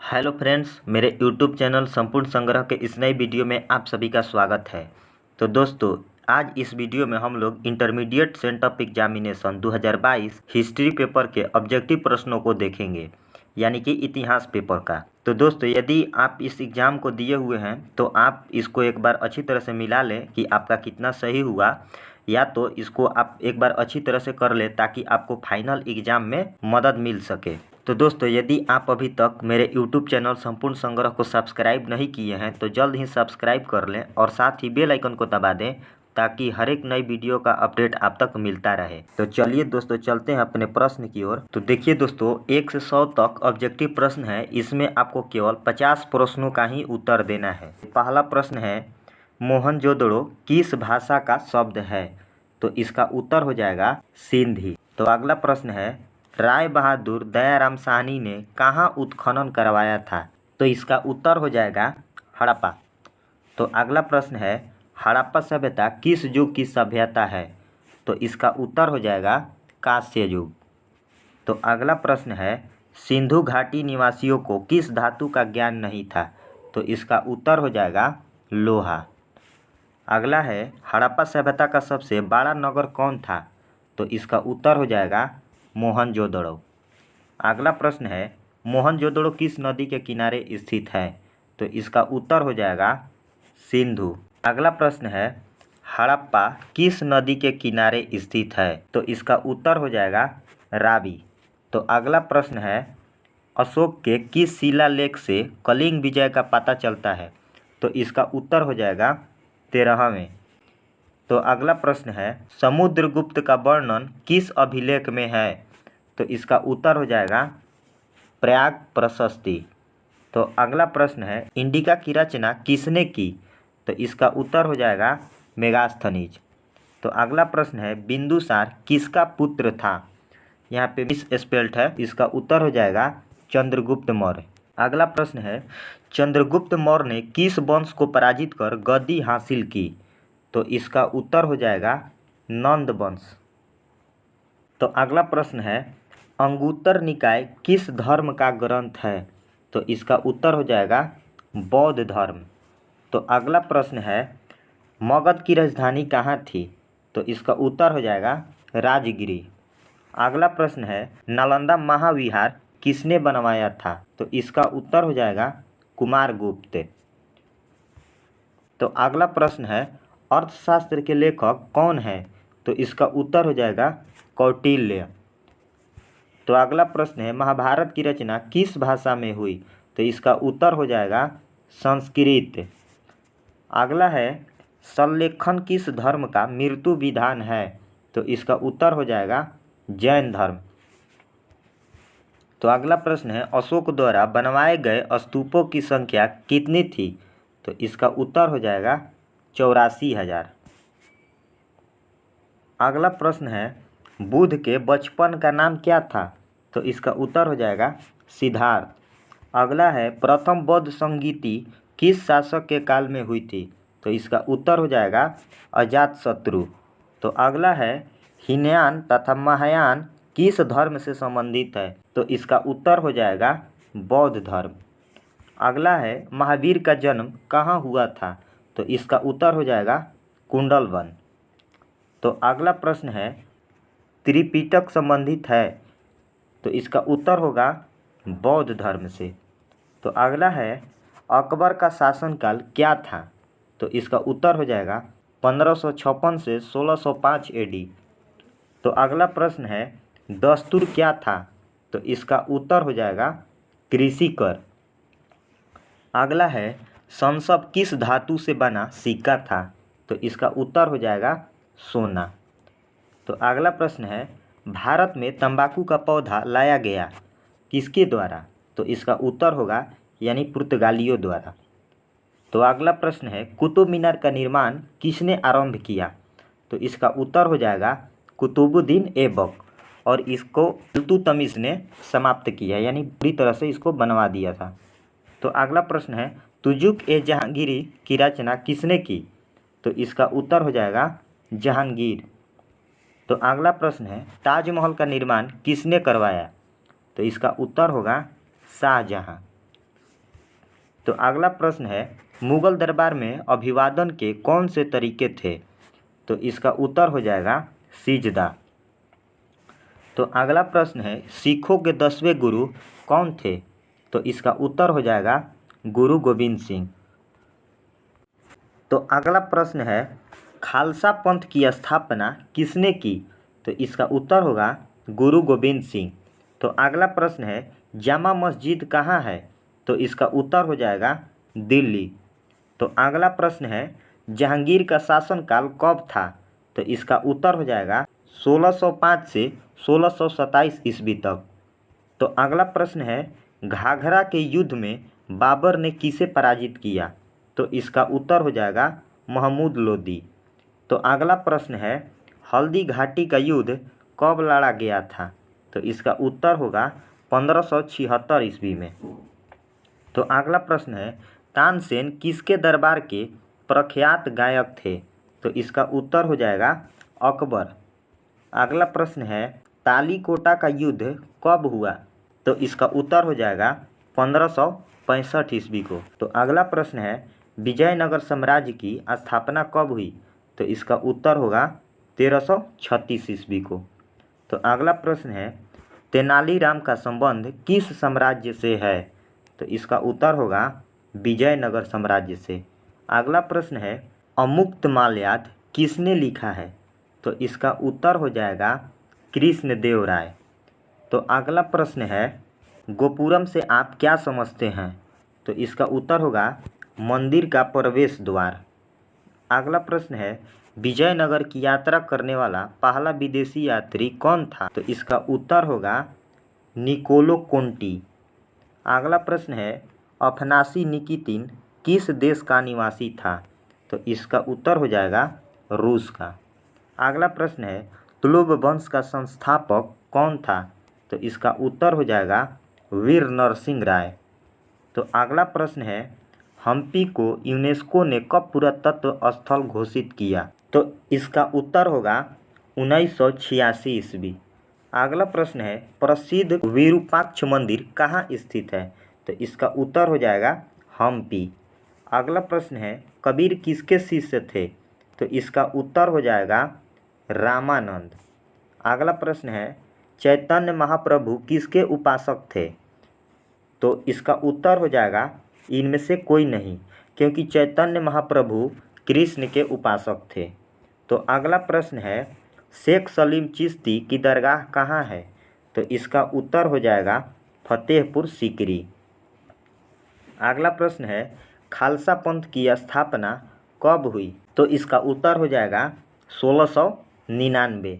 Hello friends, मेरे YouTube channel संपूर्ण संग्रह के इस नए वीडियो में आप सभी का स्वागत है। तो दोस्तों, आज इस वीडियो में हम लोग intermediate sent up examination 2022 history paper के ऑब्जेक्टिव प्रश्नों को देखेंगे, यानी कि इतिहास पेपर का। तो दोस्तों, यदि आप इस एग्ज़ाम को दिए हुए हैं तो आप इसको एक बार अच्छी तरह से मिला लें कि आपका कितना सही हुआ, या तो इसको आप एक बार अच्छी तरह से कर लें ताकि आपको फाइनल एग्ज़ाम में मदद मिल सके। तो दोस्तों, यदि आप अभी तक मेरे YouTube चैनल संपूर्ण संग्रह को सब्सक्राइब नहीं किए हैं तो जल्द ही सब्सक्राइब कर लें और साथ ही बेल आइकन को दबा दें ताकि हर एक नई वीडियो का अपडेट आप तक मिलता रहे। तो चलिए दोस्तों, चलते हैं अपने प्रश्न की ओर। तो देखिए दोस्तों, 1 से 100 तक ऑब्जेक्टिव प्रश्न है। इसमें आपको केवल 50 प्रश्नों का ही उत्तर देना है। पहला प्रश्न है, मोहनजोदड़ो किस भाषा का शब्द है? तो इसका उत्तर हो जाएगा सिंधी। तो अगला प्रश्न है, राय बहादुर दयाराम साहनी ने कहाँ उत्खनन करवाया था? तो इसका उत्तर हो जाएगा हड़प्पा। तो अगला प्रश्न है, हड़प्पा सभ्यता किस युग की सभ्यता है? तो इसका उत्तर हो जाएगा कांस्य युग। तो अगला प्रश्न है, सिंधु घाटी निवासियों को किस धातु का ज्ञान नहीं था? तो इसका उत्तर हो जाएगा लोहा। अगला है, हड़प्पा सभ्यता का सबसे बड़ा नगर कौन था? तो इसका उत्तर हो जाएगा मोहनजोदड़ो। अगला प्रश्न है, मोहनजोदड़ो किस नदी के किनारे स्थित है? तो इसका उत्तर हो जाएगा सिंधु। अगला प्रश्न है, हड़प्पा किस नदी के किनारे स्थित है? तो इसका उत्तर हो जाएगा रावी। तो अगला प्रश्न है, अशोक के किस शिलालेख से कलिंग विजय का पता चलता है? तो इसका उत्तर हो जाएगा 13वें। तो अगला प्रश्न है, समुद्रगुप्त का वर्णन किस अभिलेख में है? तो इसका उत्तर हो जाएगा प्रयाग प्रशस्ति। तो अगला प्रश्न है, इंडिका की रचना किसने की? तो इसका उत्तर हो जाएगा मेगास्थनीज। तो अगला प्रश्न है, बिंदुसार किसका पुत्र था? यहाँ पे मिस स्पेल्ट है, इसका उत्तर हो जाएगा चंद्रगुप्त मौर्य। अगला प्रश्न है, चंद्रगुप्त मौर्य ने किस वंश को पराजित कर गद्दी हासिल की? तो इसका उत्तर हो जाएगा नंद वंश। तो अगला प्रश्न है, अंगुत्तर निकाय किस धर्म का ग्रंथ है? तो इसका उत्तर हो जाएगा बौद्ध धर्म। तो अगला प्रश्न है, मगध की राजधानी कहाँ थी? तो इसका उत्तर हो जाएगा राजगिरी। अगला प्रश्न है, नालंदा महाविहार किसने बनवाया था? तो इसका उत्तर हो जाएगा कुमारगुप्त। तो अगला प्रश्न है, अर्थशास्त्र के लेखक कौन है? तो इसका उत्तर हो जाएगा कौटिल्य। तो अगला प्रश्न है, महाभारत की रचना किस भाषा में हुई? तो इसका उत्तर हो जाएगा संस्कृत। अगला है, संलेखन किस धर्म का मृत्यु विधान है? तो इसका उत्तर हो जाएगा जैन धर्म। तो अगला प्रश्न है, अशोक द्वारा बनवाए गए स्तूपों की संख्या कितनी थी? तो इसका उत्तर हो जाएगा 84,000। अगला प्रश्न है, बुद्ध के बचपन का नाम क्या था? तो इसका उत्तर हो जाएगा सिद्धार्थ। अगला है, प्रथम बौद्ध संगीति किस शासक के काल में हुई थी? तो इसका उत्तर हो जाएगा अजातशत्रु। तो अगला है, हीनयान तथा महायान किस धर्म से संबंधित है? तो इसका उत्तर हो जाएगा बौद्ध धर्म। अगला है, महावीर का जन्म कहाँ हुआ था? तो इसका उत्तर हो जाएगा कुंडलवन। तो अगला प्रश्न है, त्रिपिटक संबंधित है? तो इसका उत्तर होगा बौद्ध धर्म से। तो अगला है, अकबर का शासनकाल क्या था? तो इसका उत्तर हो जाएगा 1556 से 1605 AD। तो अगला प्रश्न है, दस्तूर क्या था? तो इसका उत्तर हो जाएगा कृषि कर। अगला है, संसव किस धातु से बना सिक्का था? तो इसका उत्तर हो जाएगा सोना। तो अगला प्रश्न है, भारत में तंबाकू का पौधा लाया गया किसके द्वारा? तो इसका उत्तर होगा यानी पुर्तगालियों द्वारा। तो अगला प्रश्न है, कुतुब मीनार का निर्माण किसने आरंभ किया? तो इसका उत्तर हो जाएगा कुतुबुद्दीन ऐबक, और इसको इल्तुतमिश ने समाप्त किया, यानी पूरी तरह से इसको बनवा दिया था। तो अगला प्रश्न है, तुजुक-ए-जहांगीरी की रचना किसने की? तो इसका उत्तर हो जाएगा जहांगीर। तो अगला प्रश्न है, ताजमहल का निर्माण किसने करवाया? तो इसका उत्तर होगा शाहजहां। तो अगला प्रश्न है मुगल दरबार में अभिवादन के कौन से तरीके थे? तो इसका उत्तर हो जाएगा सिजदा। तो अगला प्रश्न है सिखों के 10वें गुरु कौन थे? तो इसका उत्तर हो जाएगा गुरु गोविंद सिंह। तो अगला प्रश्न है खालसा पंथ की स्थापना किसने की? तो इसका उत्तर होगा गुरु गोविंद सिंह। तो अगला प्रश्न है जामा मस्जिद कहाँ है? तो इसका उत्तर हो जाएगा दिल्ली। तो अगला प्रश्न है जहांगीर का शासनकाल कब था? तो इसका उत्तर हो जाएगा 1605 से 1627 ईस्वी तक। तो अगला प्रश्न है घाघरा के युद्ध में बाबर ने किसे पराजित किया? तो इसका उत्तर हो जाएगा महमूद लोदी। तो अगला प्रश्न है हल्दी घाटी का युद्ध कब लड़ा गया था? तो इसका उत्तर होगा 1576 ईस्वी में। तो अगला प्रश्न है तानसेन किसके दरबार के प्रख्यात गायक थे? तो इसका उत्तर हो जाएगा अकबर। अगला प्रश्न है तालीकोटा का युद्ध कब हुआ? तो इसका उत्तर हो जाएगा 1565 ईस्वी को। तो अगला प्रश्न है विजयनगर साम्राज्य की स्थापना कब हुई? तो इसका उत्तर होगा 1336 ईस्वी को। तो अगला प्रश्न है तेनालीराम का संबंध किस साम्राज्य से है? तो इसका उत्तर होगा विजयनगर साम्राज्य से। अगला प्रश्न है अमुक्तमाल्यात किसने लिखा है? तो इसका उत्तर हो जाएगा कृष्णदेव राय। तो अगला प्रश्न है गोपुरम से आप क्या समझते हैं? तो इसका उत्तर होगा मंदिर का प्रवेश द्वार। अगला प्रश्न है विजयनगर की यात्रा करने वाला पहला विदेशी यात्री कौन था? तो इसका उत्तर होगा निकोलो कोंटी। अगला प्रश्न है अफनासी निकितिन किस देश का निवासी था? तो इसका उत्तर हो जाएगा रूस का। अगला प्रश्न है तुलुव वंश का संस्थापक कौन था? तो इसका उत्तर हो जाएगा वीर नरसिंह राय। तो अगला प्रश्न है हम्पी को यूनेस्को ने कब पुरातत्व स्थल घोषित किया? तो इसका उत्तर होगा 1986 ईस्वी। अगला प्रश्न है प्रसिद्ध विरूपाक्ष मंदिर कहाँ स्थित है? तो इसका उत्तर हो जाएगा हम्पी। अगला प्रश्न है कबीर किसके शिष्य थे? तो इसका उत्तर हो जाएगा रामानंद। अगला प्रश्न है चैतन्य महाप्रभु किसके उपासक थे? तो इसका उत्तर हो जाएगा इनमें से कोई नहीं, क्योंकि चैतन्य महाप्रभु कृष्ण के उपासक थे। तो अगला प्रश्न है शेख सलीम चिश्ती की दरगाह कहाँ है? तो इसका उत्तर हो जाएगा फतेहपुर सीकरी। अगला प्रश्न है खालसा पंथ की स्थापना कब हुई? तो इसका उत्तर हो जाएगा 1699।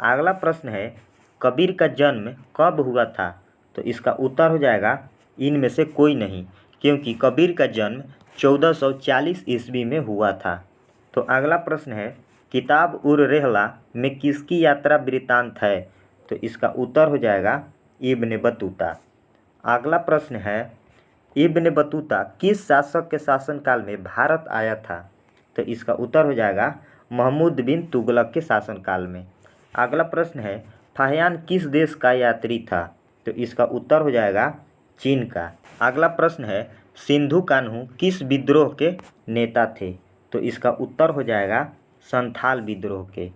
अगला प्रश्न है कबीर का जन्म कब हुआ था? तो इसका उत्तर हो जाएगा इनमें से कोई नहीं, क्योंकि कबीर का जन्म 1440 ईस्वी में हुआ था। तो अगला प्रश्न है किताब उर रेहला में किसकी यात्रा वृत्तांत है? तो इसका उत्तर हो जाएगा इब्न बतूता। अगला प्रश्न है इब्न बतूता किस शासक के शासनकाल में भारत आया था? तो इसका उत्तर हो जाएगा महमूद बिन तुगलक के शासनकाल में। अगला प्रश्न है फाहियान किस देश का यात्री था? तो इसका उत्तर हो जाएगा चीन का। अगला प्रश्न है सिंधु कान्हू किस विद्रोह के नेता थे? तो इसका उत्तर हो जाएगा संथाल विद्रोह के।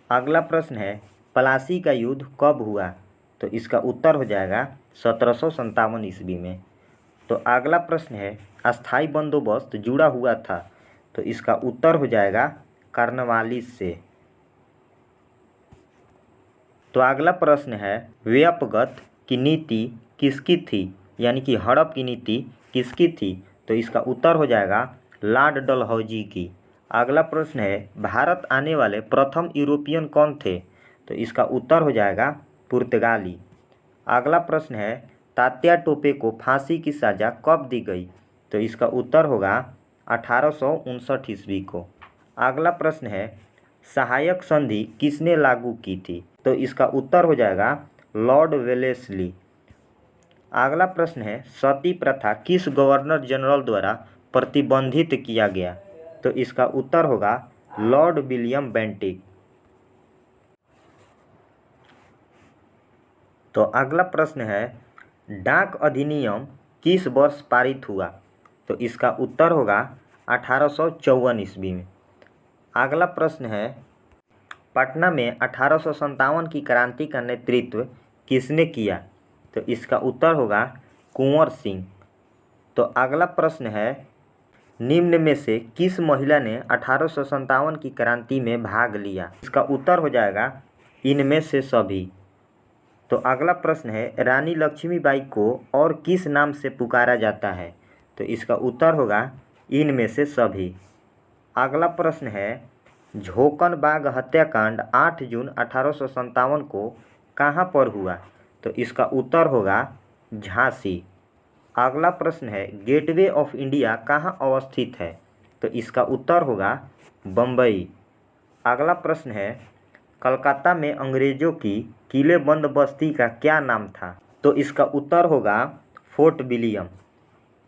अगला प्रश्न है प्लासी का युद्ध कब हुआ? तो इसका उत्तर हो जाएगा 1757 ईस्वी में। तो अगला प्रश्न है अस्थाई बंदोबस्त जुड़ा हुआ था? तो इसका उत्तर हो जाएगा कार्नवालिस से। तो अगला प्रश्न है व्यपगत की नीति किसकी थी, यानी कि हड़प की नीति किसकी थी? तो इसका उत्तर हो जाएगा लॉर्ड डलहौजी की। अगला प्रश्न है भारत आने वाले प्रथम यूरोपियन कौन थे? तो इसका उत्तर हो जाएगा पुर्तगाली। अगला प्रश्न है तात्या टोपे को फांसी की सज़ा कब दी गई? तो इसका उत्तर होगा 1859 ईस्वी को। अगला प्रश्न है सहायक संधि किसने लागू की थी? तो इसका उत्तर हो जाएगा लॉर्ड वेलेस्ली। अगला प्रश्न है सती प्रथा किस गवर्नर जनरल द्वारा प्रतिबंधित किया गया? तो इसका उत्तर होगा लॉर्ड विलियम बेंटिक। तो अगला प्रश्न है डाक अधिनियम किस वर्ष पारित हुआ? तो इसका उत्तर होगा 1854 ईस्वी में। अगला प्रश्न है, पटना में 1857 की क्रांति का नेतृत्व किसने किया? तो इसका उत्तर होगा कुंवर सिंह। तो अगला प्रश्न है, निम्न में से किस महिला ने 1857 की क्रांति में भाग लिया? इसका उत्तर हो जाएगा इनमें से सभी। तो अगला प्रश्न है, रानी लक्ष्मीबाई को और किस नाम से पुकारा जाता है? तो इसका उत्तर होगा इनमें से सभी। अगला प्रश्न है, झोकन बाग हत्याकांड 8 जून 1857 को कहाँ पर हुआ? तो इसका उत्तर होगा झांसी। अगला प्रश्न है, गेटवे ऑफ इंडिया कहाँ अवस्थित है? तो इसका उत्तर होगा बम्बई। अगला प्रश्न है, कलकत्ता में अंग्रेजों की किलेबंद बस्ती का क्या नाम था? तो इसका उत्तर होगा फोर्ट विलियम।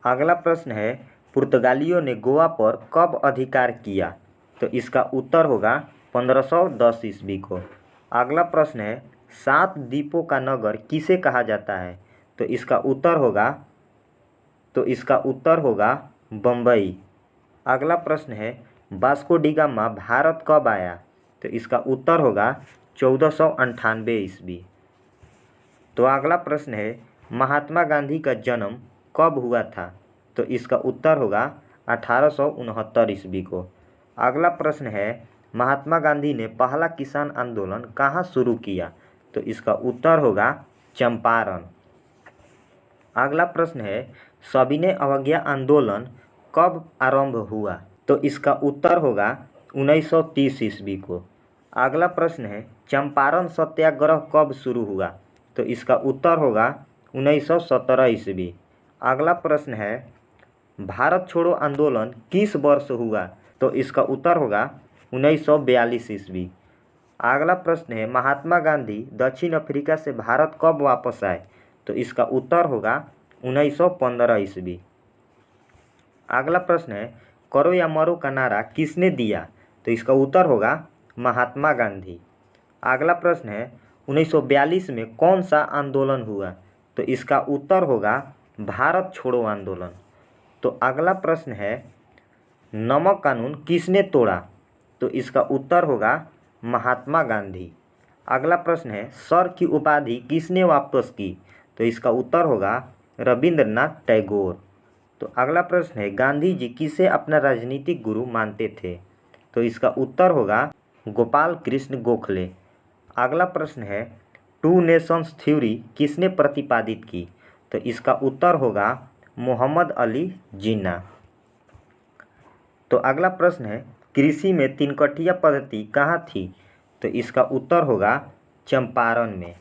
अगला प्रश्न है, पुर्तगालियों ने गोवा पर कब अधिकार किया? तो इसका उत्तर होगा 1510 ईस्वी को। अगला प्रश्न है, 7 द्वीपों का नगर किसे कहा जाता है? तो इसका उत्तर होगा बम्बई। अगला प्रश्न है, वास्को डी गामा भारत कब आया? तो इसका उत्तर होगा 1498 ईस्वी। तो अगला प्रश्न है, महात्मा गांधी का जन्म कब हुआ था? तो इसका उत्तर होगा 1869 ईस्वी को। अगला प्रश्न है, महात्मा गांधी ने पहला किसान आंदोलन कहाँ शुरू किया? तो इसका उत्तर होगा चंपारण। अगला प्रश्न है, सविनय अवज्ञा आंदोलन कब आरंभ हुआ? तो इसका उत्तर होगा 1930 ईस्वी को। अगला प्रश्न है, चंपारण सत्याग्रह कब शुरू हुआ? तो इसका उत्तर होगा 1917 ईस्वी। अगला प्रश्न है, भारत छोड़ो आंदोलन किस वर्ष हुआ? तो इसका उत्तर होगा 1942 ईस्वी। अगला प्रश्न है, महात्मा गांधी दक्षिण अफ्रीका से भारत कब वापस आए? तो इसका उत्तर होगा 1915 ईस्वी। अगला प्रश्न है, करो या मरो का नारा किसने दिया? तो इसका उत्तर होगा महात्मा गांधी। अगला प्रश्न है, 1942 में कौन सा आंदोलन हुआ? तो इसका उत्तर होगा भारत छोड़ो आंदोलन। तो अगला प्रश्न है, नमक कानून किसने तोड़ा? तो इसका उत्तर होगा महात्मा गांधी। अगला प्रश्न है, सर की उपाधि किसने वापस की? तो इसका उत्तर होगा रविंद्रनाथ टैगोर। तो अगला प्रश्न है, गांधी जी किसे अपना राजनीतिक गुरु मानते थे? तो इसका उत्तर होगा गोपाल कृष्ण गोखले। अगला प्रश्न है, टू नेशंस थ्योरी किसने प्रतिपादित की? तो इसका उत्तर होगा मोहम्मद अली जिन्ना। तो अगला प्रश्न है, कृषि में तीनकठिया पद्धति कहाँ थी? तो इसका उत्तर होगा चंपारण में।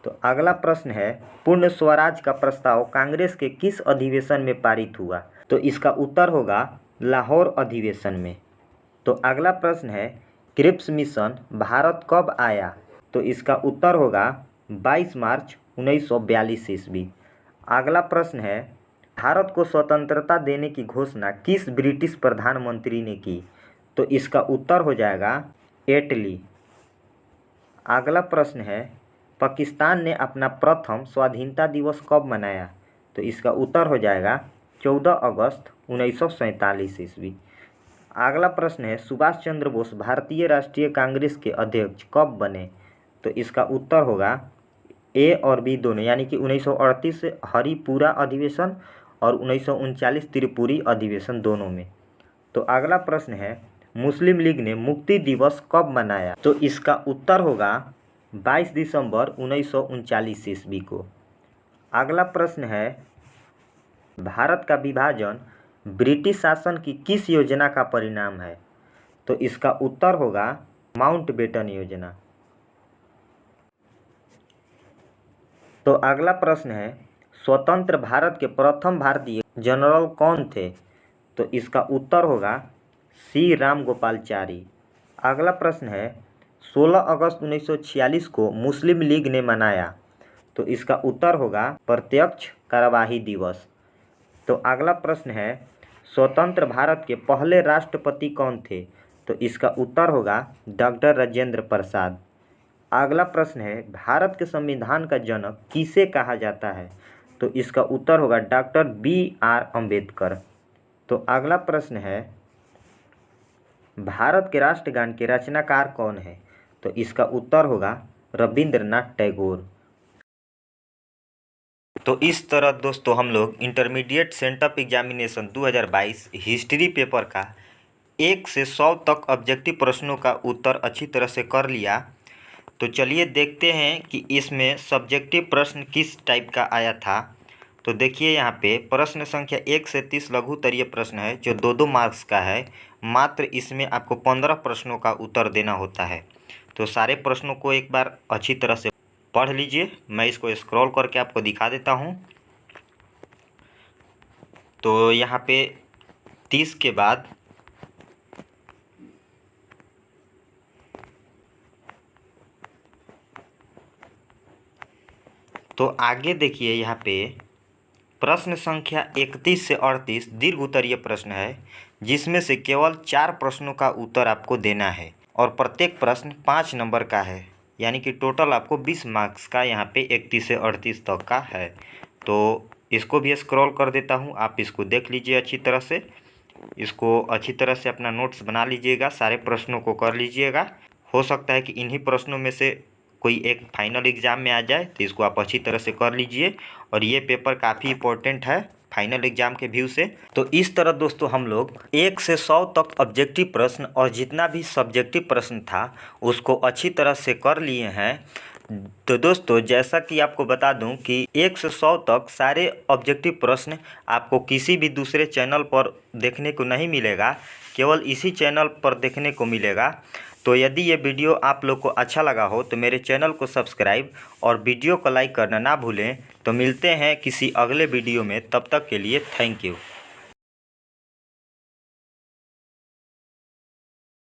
तो अगला प्रश्न है, पूर्ण स्वराज का प्रस्ताव कांग्रेस के किस अधिवेशन में पारित हुआ? तो इसका उत्तर होगा लाहौर अधिवेशन में। तो अगला प्रश्न है, क्रिप्स मिशन भारत कब आया? तो इसका उत्तर होगा 22 मार्च 1942 ईस्वी। अगला प्रश्न है, भारत को स्वतंत्रता देने की घोषणा किस ब्रिटिश प्रधानमंत्री ने की? तो इसका उत्तर हो जाएगा एटली। अगला प्रश्न है, पाकिस्तान ने अपना प्रथम स्वाधीनता दिवस कब मनाया? तो इसका उत्तर हो जाएगा 14 अगस्त 1947 ईस्वी। अगला प्रश्न है, सुभाष चंद्र बोस भारतीय राष्ट्रीय कांग्रेस के अध्यक्ष कब बने? तो इसका उत्तर होगा ए और बी दोनों, यानी कि 1938 हरिपुरा अधिवेशन और 1939 त्रिपुरी अधिवेशन दोनों में। तो अगला प्रश्न है, मुस्लिम लीग ने मुक्ति दिवस कब मनाया? तो इसका उत्तर होगा 22 दिसंबर 1939 ईस्वी को। अगला प्रश्न है, भारत का विभाजन ब्रिटिश शासन की किस योजना का परिणाम है? तो इसका उत्तर होगा माउंटबेटन योजना। तो अगला प्रश्न है, स्वतंत्र भारत के प्रथम भारतीय जनरल कौन थे? तो इसका उत्तर होगा सी रामगोपालचारी। अगला प्रश्न है, 16 अगस्त 1946 को मुस्लिम लीग ने मनाया? तो इसका उत्तर होगा प्रत्यक्ष कार्यवाही दिवस। तो अगला प्रश्न है, स्वतंत्र भारत के पहले राष्ट्रपति कौन थे? तो इसका उत्तर होगा डॉक्टर राजेंद्र प्रसाद। अगला प्रश्न है, भारत के संविधान का जनक किसे कहा जाता है? तो इसका उत्तर होगा डॉक्टर बी आर अम्बेडकर। तो अगला प्रश्न है, भारत के राष्ट्रगान के रचनाकार कौन है? तो इसका उत्तर होगा रविंद्रनाथ टैगोर। तो इस तरह दोस्तों हम लोग intermediate sent up examination 2022 history paper का 1 से 100 तक ऑब्जेक्टिव प्रश्नों का उत्तर अच्छी तरह से कर लिया। तो चलिए देखते हैं कि इसमें सब्जेक्टिव प्रश्न किस टाइप का आया था। तो देखिए यहाँ पे प्रश्न संख्या 1 से 30 लघु उत्तरीय प्रश्न है जो 2-2 मार्क्स का है। मात्र इसमें आपको 15 प्रश्नों का उत्तर देना होता है। तो सारे प्रश्नों को एक बार अच्छी तरह से पढ़ लीजिए। मैं इसको स्क्रॉल करके आपको दिखा देता हूँ। तो यहाँ पे 30 के बाद तो आगे देखिए यहाँ पे प्रश्न संख्या 31 से 38 दीर्घ उत्तरीय प्रश्न है जिसमें से केवल 4 प्रश्नों का उत्तर आपको देना है और प्रत्येक प्रश्न 5 नंबर का है, यानी कि टोटल आपको 20 मार्क्स का यहाँ पे 31 से 38 तक का है। तो इसको भी स्क्रॉल कर देता हूँ, आप इसको देख लीजिए अच्छी तरह से। इसको अच्छी तरह से अपना नोट्स बना लीजिएगा, सारे प्रश्नों को कर लीजिएगा। हो सकता है कि इन्हीं प्रश्नों में से कोई एक फाइनल एग्ज़ाम में आ जाए, तो इसको आप अच्छी तरह से कर लीजिए। और ये पेपर काफ़ी इम्पोर्टेंट है फाइनल एग्ज़ाम के व्यू से। तो इस तरह दोस्तों हम लोग 1 से 100 तक ऑब्जेक्टिव प्रश्न और जितना भी सब्जेक्टिव प्रश्न था उसको अच्छी तरह से कर लिए हैं। तो दोस्तों जैसा कि आपको बता दूं कि 1 से 100 तक सारे ऑब्जेक्टिव प्रश्न आपको किसी भी दूसरे चैनल पर देखने को नहीं मिलेगा, केवल इसी चैनल पर देखने को मिलेगा। तो यदि ये वीडियो आप लोग को अच्छा लगा हो तो मेरे चैनल को सब्सक्राइब और वीडियो को लाइक करना ना भूलें। तो मिलते हैं किसी अगले वीडियो में, तब तक के लिए थैंक यू।